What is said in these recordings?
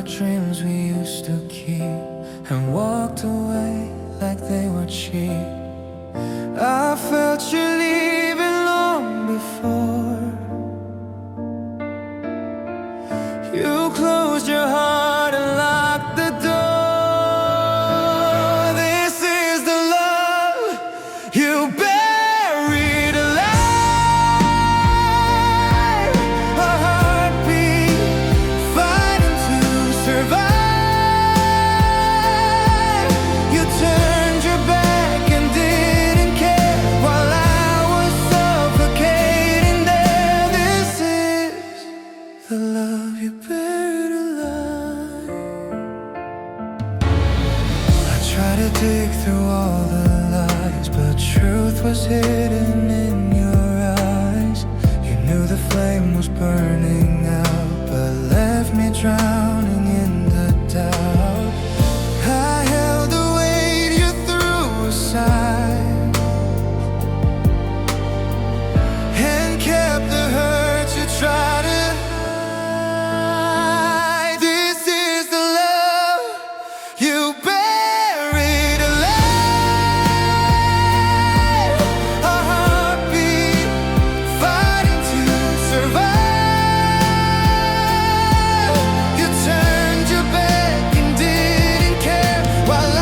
dreams we used to keep and walked away like they were cheap. I felt you leaving long before you closed your heart and locked the door. This is the love you buried alive, a heartbeat fighting to survive. You turned your back and didn't care while I was suffocating there. This is the love you buried alive. I tried to dig through all the lies, but truth was hidden in your eyes. You knew the flame was burning out, but left me drowning in the doubt. I held the weight you threw aside and kept the hurt you tried to hide. This is the love you buried alive, a heartbeat fighting to survive. You turned your back and didn't care while I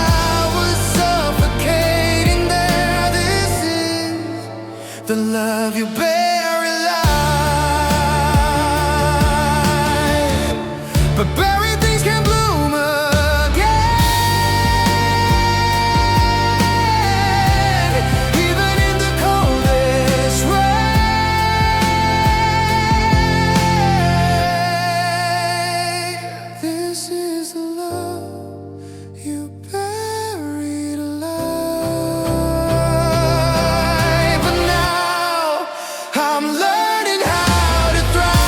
was suffocating there. This is the love you buried alive. But buried things can bloom again, even in the coldest rain. This is the love you buried alive. But now I'm learning how to thrive.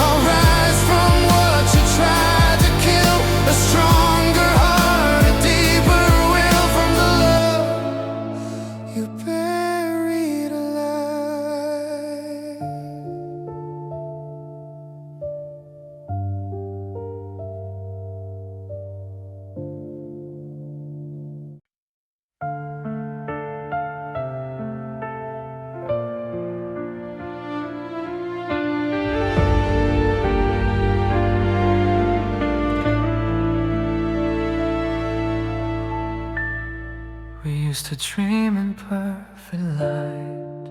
I'll rise from what you tried to kill, a stronger heart, a deeper will from the love you buried alive. We used to dream in perfect light,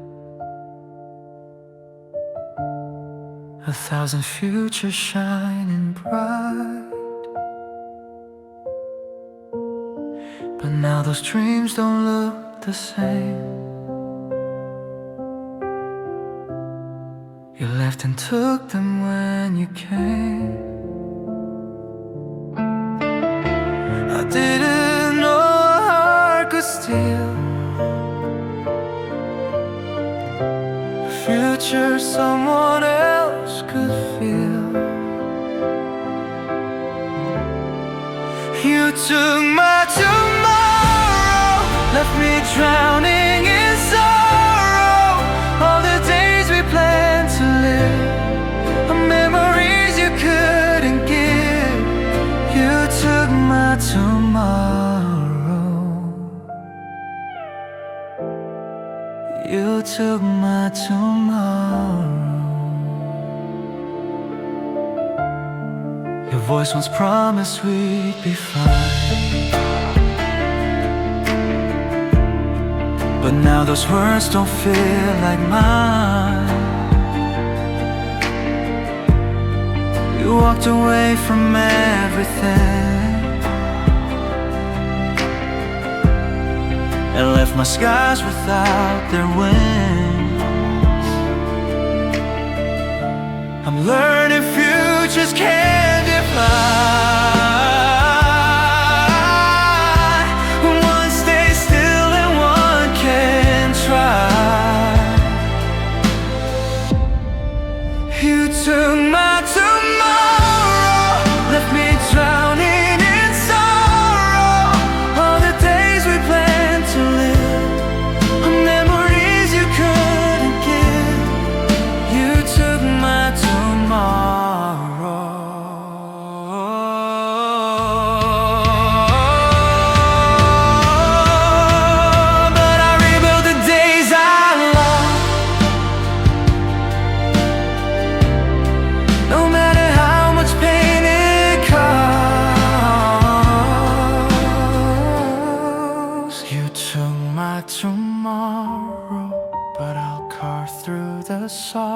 1,000 futures shining bright. But now those dreams don't look the same. You left and took them when you came. I didn't know a heart could steal the future someone else could feel. You took my tomorrow, left me drowning in sorrow. All the days we planned to live, memories you couldn't give. You took my tomorrow. You took my tomorrow. Your voice once promised we'd be fine, but now those words don't feel like mine. You walked away from everything and left my skies without their wings. I'm learning futures can't defy. One stays still and one can try. You took my tomorrow, left me drowning in sorrow. All the days we planned to live, memories you couldn't give. You took my tomorrow.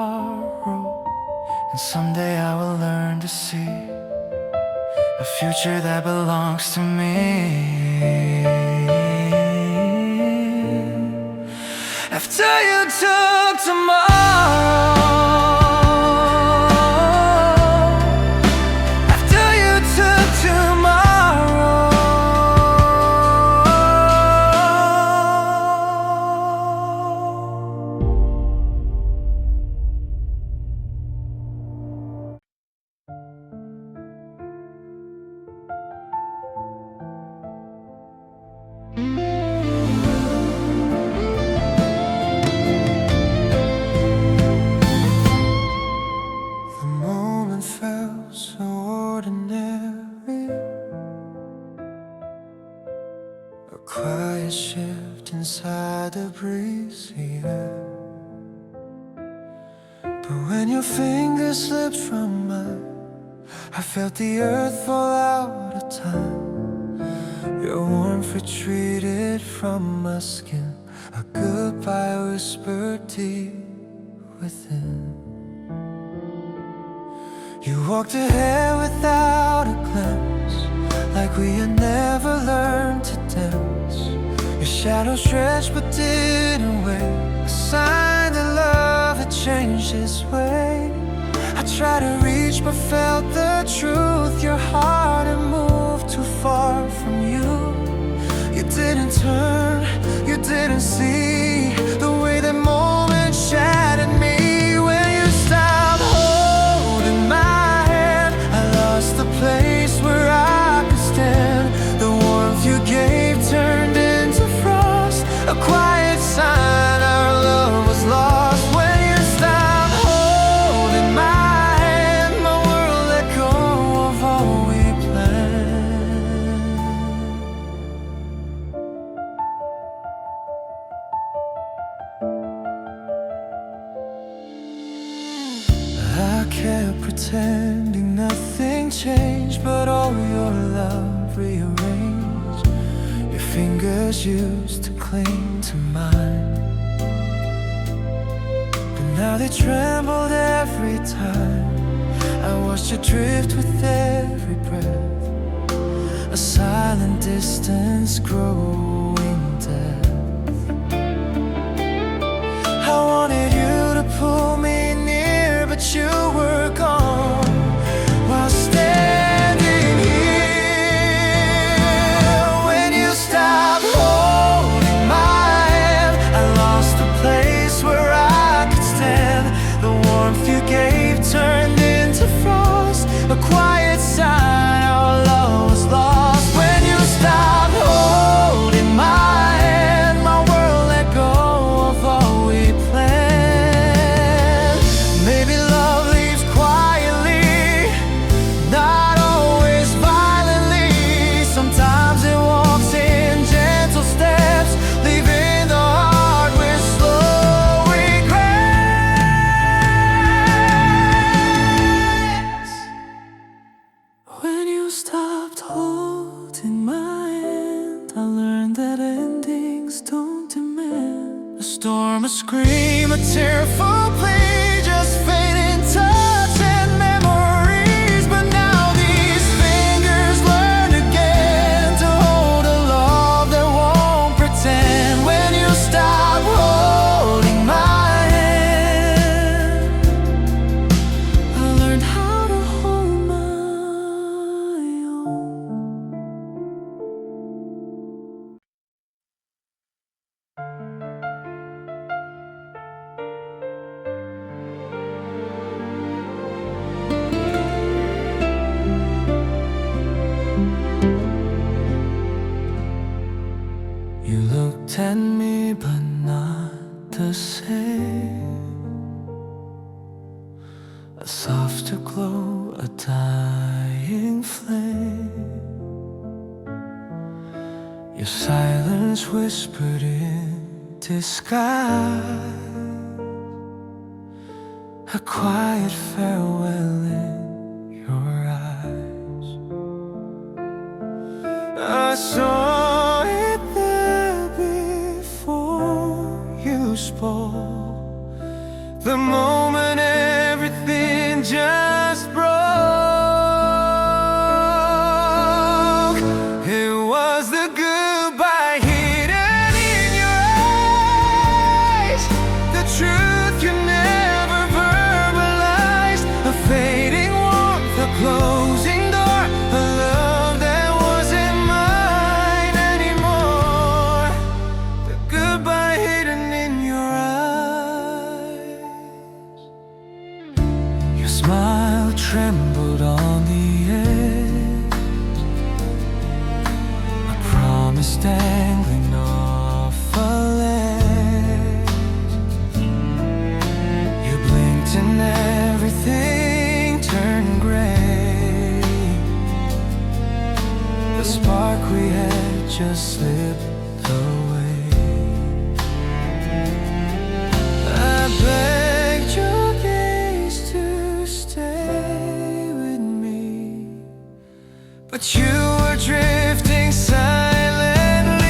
sorrow. And someday I will learn to see a future that belongs to me. After you took tomorrow, after you took tomorrow, the moment felt so ordinary. A quiet shift inside the breezy air. But when your fingers slipped from mine, I felt the earth fall out of time. Your warmth retreated from my skin, a goodbye whispered deep within. You walked ahead without a glance, like we had never learned to dance. Your shadow stretched but didn't wait, a sign that love had changed its way. I tried to reach but felt the truth. Your heart had moved too far from you. You didn't turn, you didn't see the way that moment shattered me. When you stopped holding my hand, I lost the place where I could stand. The warmth you gave turned into frost, a quiet sign our love was lost. When you stopped holding my hand, my world let go of all we planned. I kept pretending nothing changed, but all your love rearranged. Your fingers used to cling to mine, but now they trembled every time I watched you drift with every breath, a silent distance growing death. I wanted you to pull me near, but you were gone. While standing here, when you stopped holding my hand, I lost the place where I could stand. The warmth you gave turned into frost, a quiet sign our love was lost. When you stopped holding my hand, my world let go of all we planned. Maybe love leaves quietly, not always violently. Sometimes it walks in gentle steps, leaving the heart with slow regrets. When you stopped holding my hand, I learned that endings don't demand a storm, a scream, a tearful plea, just fading touch and memories. But now these fingers learn again to hold a love that won't pretend. When you stop holding my hand, I learned how to hold my own. You looked at me but not the same. A softer glow, a dying flame. Your silence whispered in disguise, a quiet farewell in your eyes. I saw it there before you spoke, the moment Your smile trembled on the edge, a promise dangling off a ledge. You blinked and everything turned gray. The spark we had just slipped away. I begged your gaze to stay with me, but you were drifting silently.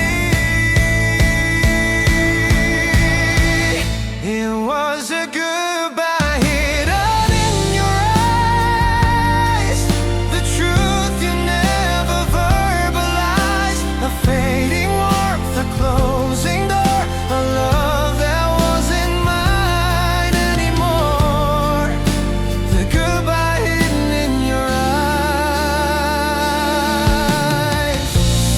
It was a goodbye hidden in your eyes, the truth you never verbalized, a fading warmth, a closing door, a love that wasn't mine anymore. The goodbye hidden in your eyes.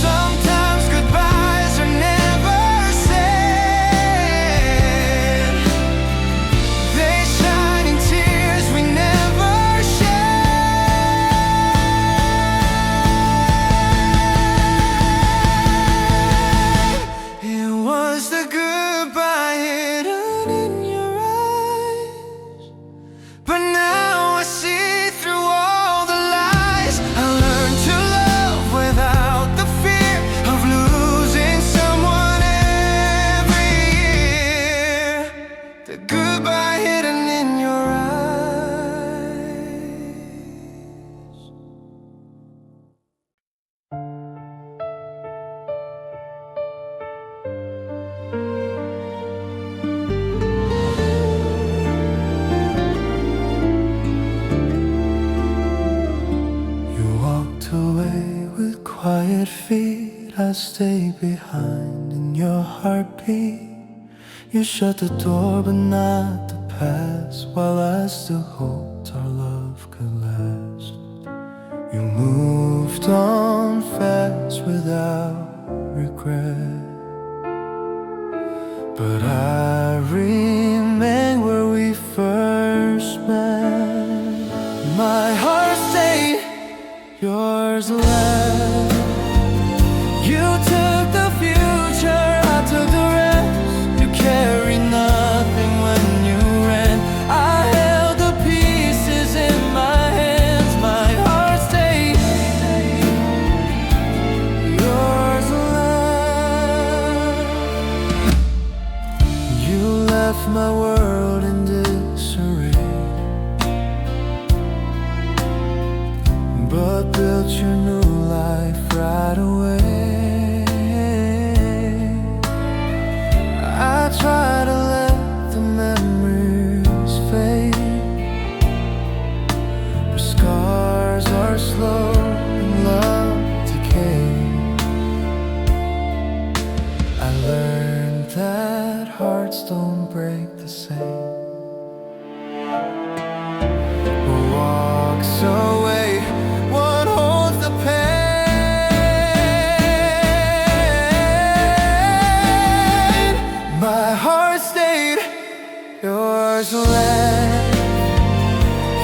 Sometimes goodbyes are never said. They shine in tears we never shed. It was the goodbye hidden in your eyes, but now I see through all the lies. I learned to love without the fear of losing someone every year. The goodbye hidden in your eyes. You walked away with quiet feet. I stayed behind in your heartbeat. You shut the door but not the past, while I still hoped our love could last. You moved on fast without regret, but I remain where we first met. My heart stayed, yours left. You took the future, I took the rest. You carried nothing when you ran. I held the pieces in my hands. My heart stayed, yours left. You left my world in disarray, but built your new life right away. I try to let the memories fade, but scars are slow and love decay. I learned that hearts don't break the same. What walks away, what holds the pain? My heart stayed, yours left.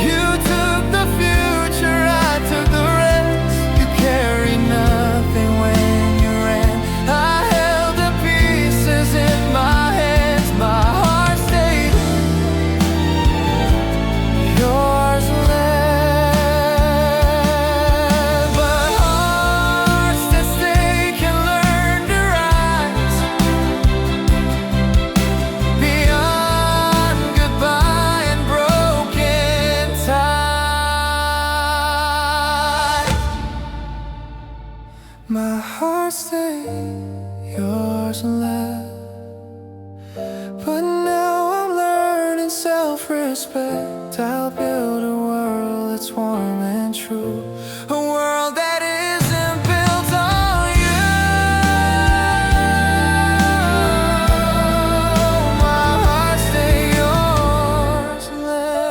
You took the future, I took the rest. You carried nothing when you ran. I held the pieces in my hands. My heart stayed, yours left. But hearts that stay can learn to rise beyond goodbye and broken ties. My heart stayed, yours left. But now I'm learning self-respect. I'll build a world that's warm and true, a world that isn't built on you. My heart stay, yours left.